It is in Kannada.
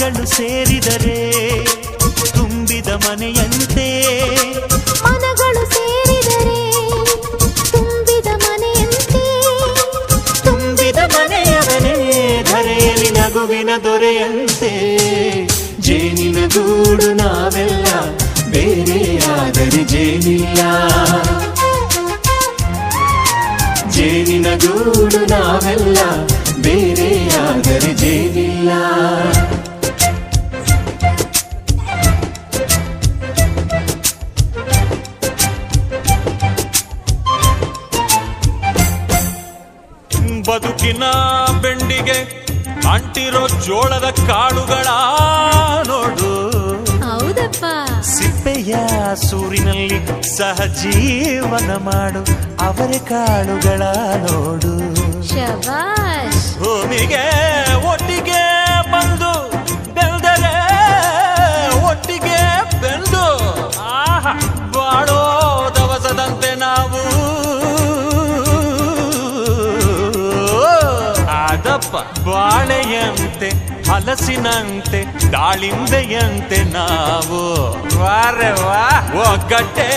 ಮನಗಳು ಸೇರಿದರೆ ತುಂಬಿದ ಮನೆಯಂತೆ. ಮನಗಳು ಸೇರಿದರೆ ತುಂಬಿದ ಮನೆಯಂತೆ. ತುಂಬಿದ ಮನೆಯವನೇ ಧರೆಯಲ್ಲಿ ನಗುವಿನ ದೊರೆಯಂತೆ. ಜೇನಿನ ಗೂಡು ನಾವೆಲ್ಲ ಬೇರೆಯಾದರೆ ಜೇನಿಲ್ಲ. ಜೇನಿನ ಗೂಡು ನಾವೆಲ್ಲ ಬೇರೆಯಾದರೆ ಜೇನಿಲ್ಲ. ಬದುಕಿನ ಬೆಂಡಿಗೆ ಅಂಟಿರೋ ಜೋಳದ ಕಾಳುಗಳ ನೋಡು. ಹೌದಪ್ಪ. ಸಿಪ್ಪೆಯ ಸೂರಿನಲ್ಲಿ ಸಹಜೀವನ ಮಾಡು ಅವರೆ ಕಾಳುಗಳ ನೋಡು. ಶಬಾಷ್. ಭೂಮಿಗೆ ಒಟ್ಟಿಗೆ ಬಂದು ಬೆಳೆದರೆ ಒಟ್ಟಿಗೆ ಬೆಂದು ಬಾಳೋ ದವಸದಂತೆ ನಾವು. ಅದಪ್ಪ ಬಾಳೆಯಂತೆ ಹಲಸಿನಂತೆ ದಾಳಿಂಬೆಯಂತೆ ನಾವು. ವಾರೆ ವಾ ಒಗ್ಗಟ್ಟೆ